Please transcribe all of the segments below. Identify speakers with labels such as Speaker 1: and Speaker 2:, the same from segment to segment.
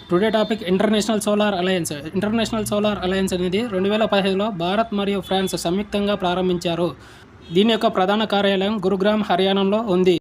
Speaker 1: Today topic international solar alliance. International solar alliance అనేది 2015లో భారత్ మరియు France సంయుక్తంగా ప్రారంభించారు. దీని యొక్క ప్రధాన కార్యాలయం గురుగ్రామ్, హర్యానాలో ఉంది.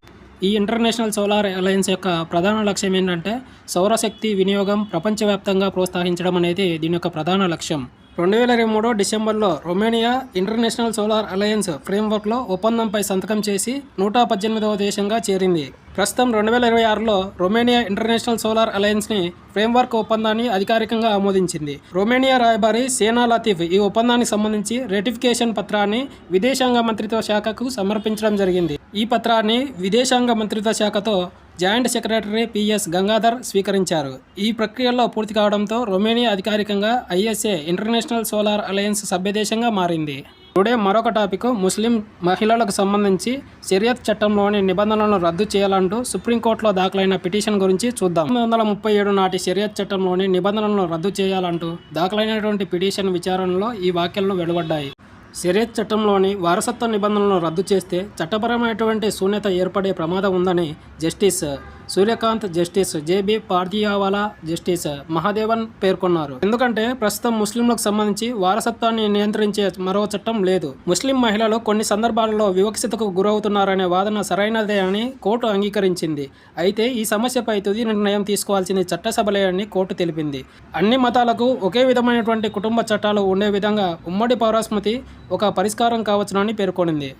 Speaker 1: ఈ ఇంటర్నేషనల్ సోలార్ అలయన్స్ యొక్క ప్రధాన లక్ష్యం ఏంటంటే సౌరశక్తి వినియోగం ప్రపంచవ్యాప్తంగా ప్రోత్సహించడం అనేది దీని యొక్క ప్రధాన లక్ష్యం. 2023 డిసెంబర్లో రొమేనియా ఇంటర్నేషనల్ సోలార్ అలయన్స్ ఫ్రేమ్వర్క్లో ఒప్పందంపై సంతకం చేసి 118వ దేశంగా చేరింది. ప్రస్తుతం 2026లో రొమేనియా ఇంటర్నేషనల్ సోలార్ అలయన్స్ని ఫ్రేమ్వర్క్ ఒప్పందాన్ని అధికారికంగా ఆమోదించింది. రొమేనియా రాయబారి సేనా లతీఫ్ ఈ ఒప్పందానికి సంబంధించి రెటిఫికేషన్ పత్రాన్ని విదేశాంగ మంత్రిత్వ శాఖకు సమర్పించడం జరిగింది. ఈ పత్రాన్ని విదేశాంగ మంత్రిత్వ శాఖతో జాయింట్ సెక్రటరీ పిఎస్ గంగాధర్ స్వీకరించారు. ఈ ప్రక్రియలో పూర్తి కావడంతో రొమేనియా అధికారికంగా ఐఎస్ఏ ఇంటర్నేషనల్ సోలార్ అలయన్స్ సభ్యదేశంగా మారింది. టుడే మరొక టాపిక్ ముస్లిం మహిళలకు సంబంధించి షరియత్ చట్టంలోని నిబంధనలను రద్దు చేయాలంటూ సుప్రీంకోర్టులో దాఖలైన పిటిషన్ గురించి చూద్దాం. 1937 నాటి షరియత్ చట్టంలోని నిబంధనలను రద్దు చేయాలంటూ దాఖలైనటువంటి పిటిషన్ విచారణలో ఈ వ్యాఖ్యలను వెలువడ్డాయి. షరియత్ చట్టంలోని వారసత్వ నిబంధనలను రద్దు చేస్తే చట్టపరమైనటువంటి శూన్యత ఏర్పడే ప్రమాదం ఉందని Justice Surya Kant, Justice JB Pardiwala, Justice Mahadevan పేర్కొన్నారు. ఎందుకంటే ప్రస్తుతం ముస్లింలకు సంబంధించి వారసత్వాన్ని నియంత్రించే మరో చట్టం లేదు. ముస్లిం మహిళలు కొన్ని సందర్భాలలో వివక్షతకు గురవుతున్నారనే వాదన సరైనదే అని కోర్టు అంగీకరించింది. అయితే ఈ సమస్యపై తుది నిర్ణయం తీసుకోవాల్సింది చట్టసభలే అని కోర్టు తెలిపింది. అన్ని మతాలకు ఒకే విధమైనటువంటి కుటుంబ చట్టాలు ఉండే విధంగా ఉమ్మడి పౌరస్మృతి ఒక పరిష్కారం కావచ్చునని పేర్కొనింది.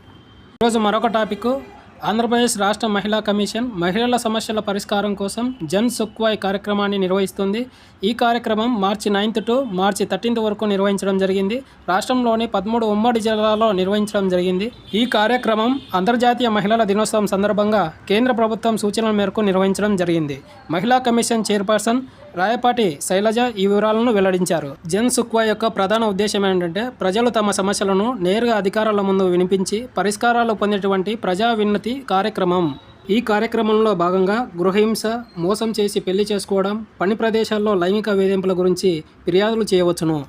Speaker 1: ఈరోజు మరొక టాపిక్ ఆంధ్రప్రదేశ్ రాష్ట్ర మహిళా కమిషన్ మహిళల సమస్యల పరిష్కారం కోసం జన్ సుఖ్వాయ్ కార్యక్రమాన్ని నిర్వహిస్తుంది. ఈ కార్యక్రమం మార్చి 9th to మార్చి 13th వరకు నిర్వహించడం జరిగింది. రాష్ట్రంలోని 13 ఉమ్మడి జిల్లాల్లో నిర్వహించడం జరిగింది. ఈ కార్యక్రమం అంతర్జాతీయ మహిళల దినోత్సవం సందర్భంగా కేంద్ర ప్రభుత్వం సూచనల మేరకు నిర్వహించడం జరిగింది. మహిళా కమిషన్ చైర్పర్సన్ రాయపాటి శైలజ ఈ వివరాలను వెల్లడించారు. జన్ సుఖ్వాయ్ యొక్క ప్రధాన ఉద్దేశం ఏంటంటే ప్రజలు తమ సమస్యలను నేరుగా అధికారుల ముందు వినిపించి పరిష్కారాలు పొందేటువంటి ప్రజా విన్నతి కార్యక్రమం. ఈ కార్యక్రమంలో భాగంగా గృహహింస, మోసం చేసి పెళ్లి చేసుకోవడం, పని ప్రదేశాల్లో లైంగిక వేధింపుల గురించి ఫిర్యాదులు చేయవచ్చును.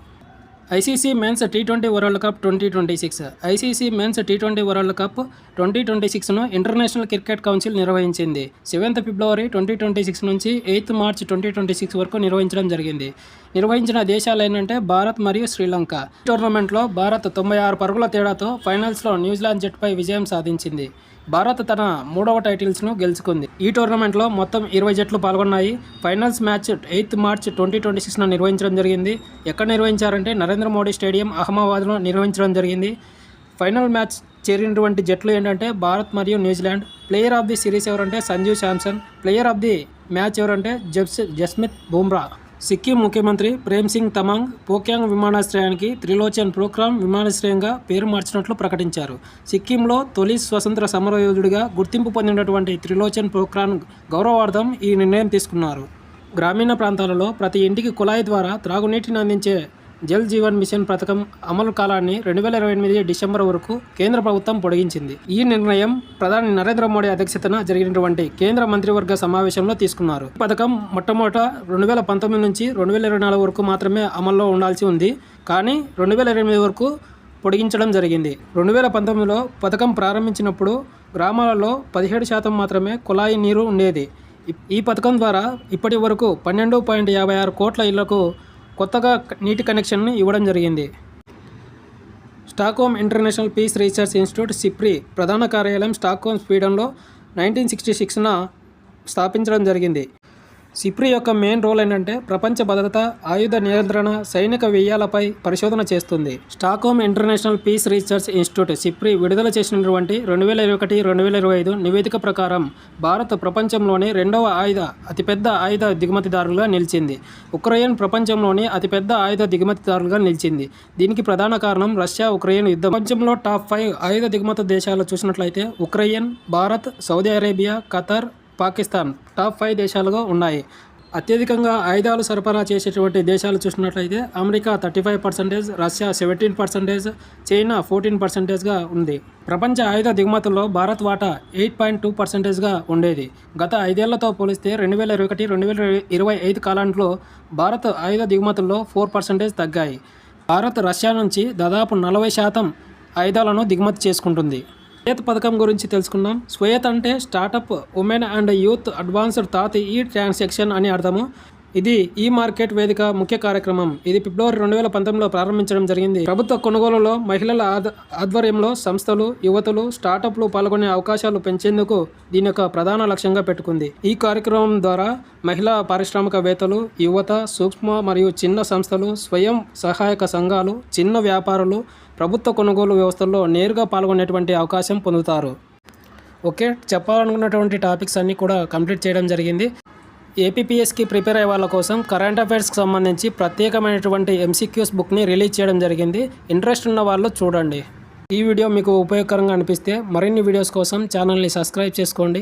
Speaker 1: ఐసీసీ మెన్స్ టీ20 వరల్డ్ కప్ 2026 ఐసీసీ మెన్స్ టీ20 వరల్డ్ కప్ 2026ను ఇంటర్నేషనల్ క్రికెట్ కౌన్సిల్ నిర్వహించింది. 7th ఫిబ్రవరి 2026 నుంచి 8th మార్చ్ 2026 వరకు నిర్వహించడం జరిగింది. నిర్వహించిన దేశాలు ఏంటంటే భారత్ మరియు శ్రీలంక. ఈ టోర్నమెంట్లో భారత్ 96 పరుగుల తేడాతో ఫైనల్స్లో న్యూజిలాండ్ జట్టుపై విజయం సాధించింది. భారత్ తన 3వ టైటిల్స్ను గెలుచుకుంది. ఈ టోర్నమెంట్లో మొత్తం 20 జట్లు పాల్గొన్నాయి. ఫైనల్స్ మ్యాచ్ 8th మార్చ్ 2026న నిర్వహించడం జరిగింది. ఎక్కడ నిర్వహించారంటే నరేంద్ర మోడీ స్టేడియం, అహ్మదాబాద్లో నిర్వహించడం జరిగింది. ఫైనల్ మ్యాచ్ చేరినటువంటి జట్లు ఏంటంటే భారత్ మరియు New Zealand. Player of the series ఎవరంటే Sanju Samson. Player of the match ఎవరంటే జస్మిత్ బుమ్రా. సిక్కిం ముఖ్యమంత్రి ప్రేమ్ సింగ్ తమాంగ్ పోక్యాంగ్ విమానాశ్రయానికి త్రిలోచన్ ప్రోగ్రామ్ విమానాశ్రయంగా పేరు మార్చినట్లు ప్రకటించారు. సిక్కింలో తొలి స్వతంత్ర సమరయోధుడిగా గుర్తింపు పొందినటువంటి త్రిలోచన్ ప్రోగ్రామ్ గౌరవార్థం ఈ నిర్ణయం తీసుకున్నారు. గ్రామీణ ప్రాంతాలలో ప్రతి ఇంటికి కుళాయి ద్వారా త్రాగునీటిని అందించే జల్ జీవన్ మిషన్ పథకం అమలు కాలాన్ని 2028 డిసెంబర్ వరకు కేంద్ర ప్రభుత్వం పొడిగించింది. ఈ నిర్ణయం ప్రధాని నరేంద్ర మోడీ అధ్యక్షతన జరిగినటువంటి కేంద్ర మంత్రివర్గ సమావేశంలో తీసుకున్నారు. ఈ పథకం మొట్టమొదట 2019 నుంచి 2024 వరకు మాత్రమే అమల్లో ఉండాల్సి ఉంది. కానీ 2028 వరకు పొడిగించడం జరిగింది. 2019లో పథకం ప్రారంభించినప్పుడు గ్రామాలలో 17% మాత్రమే కుళాయి నీరు ఉండేది. ఈ పథకం ద్వారా ఇప్పటి వరకు 12.56 కోట్ల ఇళ్లకు కొత్తగా నీటి కనెక్షన్ని ఇవ్వడం జరిగింది. Stockholm International Peace Research Institute SIPRI ప్రధాన కార్యాలయం స్టాక్హోమ్, స్వీడన్లో 1966న స్థాపించడం జరిగింది. సిప్రి యొక్క మెయిన్ రోల్ ఏంటంటే ప్రపంచ భద్రత, ఆయుధ నియంత్రణ, సైనిక వ్యయాలపై పరిశోధన చేస్తుంది. Stockholm International Peace Research Institute SIPRI విడుదల చేసినటువంటి 2021-2025 నివేదిక ప్రకారం భారత్ ప్రపంచంలోని 2వ అతిపెద్ద ఆయుధ దిగుమతిదారులుగా నిలిచింది. ఉక్రెయిన్ ప్రపంచంలోని అతిపెద్ద ఆయుధ దిగుమతిదారులుగా నిలిచింది. దీనికి ప్రధాన కారణం రష్యా ఉక్రెయిన్ యుద్ధం. ప్రపంచంలో టాప్ 5 ఆయుధ దిగుమతి దేశాలు చూసినట్లయితే Ukraine, Bharat, Saudi Arabia, Qatar, Pakistan top 5 దేశాలుగా ఉన్నాయి. అత్యధికంగా ఆయుధాలు సరఫరా చేసేటువంటి దేశాలు చూసినట్లయితే అమెరికా 35%, రష్యా 17%, చైనా 14%గా ఉంది. ప్రపంచ ఆయుధ దిగుమతుల్లో భారత్ వాటా 8.2%గా ఉండేది. గత 5 ఏళ్లతో పోలిస్తే 2021-2025 కాలంలో భారత్ ఆయుధ దిగుమతుల్లో 4% తగ్గాయి. భారత్ రష్యా నుంచి దాదాపు 40% ఆయుధాలను దిగుమతి చేసుకుంటుంది. స్వేత్ పథకం గురించి తెలుసుకుందాం. స్వేత్ అంటే startup, women and youth advanced thought ఈ ట్రాన్సాక్షన్ అని అర్థము. ఇది ఈ మార్కెట్ వేదిక ముఖ్య కార్యక్రమం. ఇది ఫిబ్రవరి 2019లో ప్రారంభించడం జరిగింది. ప్రభుత్వ కొనుగోలులో మహిళల ఆధ్వర్యంలో సంస్థలు, యువతులు, స్టార్టప్లు పాల్గొనే అవకాశాలు పెంచేందుకు దీని యొక్క ప్రధాన లక్ష్యంగా పెట్టుకుంది. ఈ కార్యక్రమం ద్వారా మహిళా పారిశ్రామికవేత్తలు, యువత, సూక్ష్మ మరియు చిన్న సంస్థలు, స్వయం సహాయక సంఘాలు, చిన్న వ్యాపారులు ప్రభుత్వ కొనుగోలు వ్యవస్థల్లో నేరుగా పాల్గొనేటువంటి అవకాశం పొందుతారు. ఓకే, చెప్పాలనుకున్నటువంటి టాపిక్స్ అన్నీ కూడా కంప్లీట్ చేయడం జరిగింది. ఏపీపీఎస్కి ప్రిపేర్ అయ్యే వాళ్ళ కోసం కరెంట్ అఫైర్స్కి సంబంధించి ప్రత్యేకమైనటువంటి ఎంసీక్యూస్ బుక్ని రిలీజ్ చేయడం జరిగింది. ఇంట్రెస్ట్ ఉన్న వాళ్ళు చూడండి. ఈ వీడియో మీకు ఉపయోగకరంగా అనిపిస్తే మరిన్ని వీడియోస్ కోసం ఛానల్ని సబ్స్క్రైబ్ చేసుకోండి.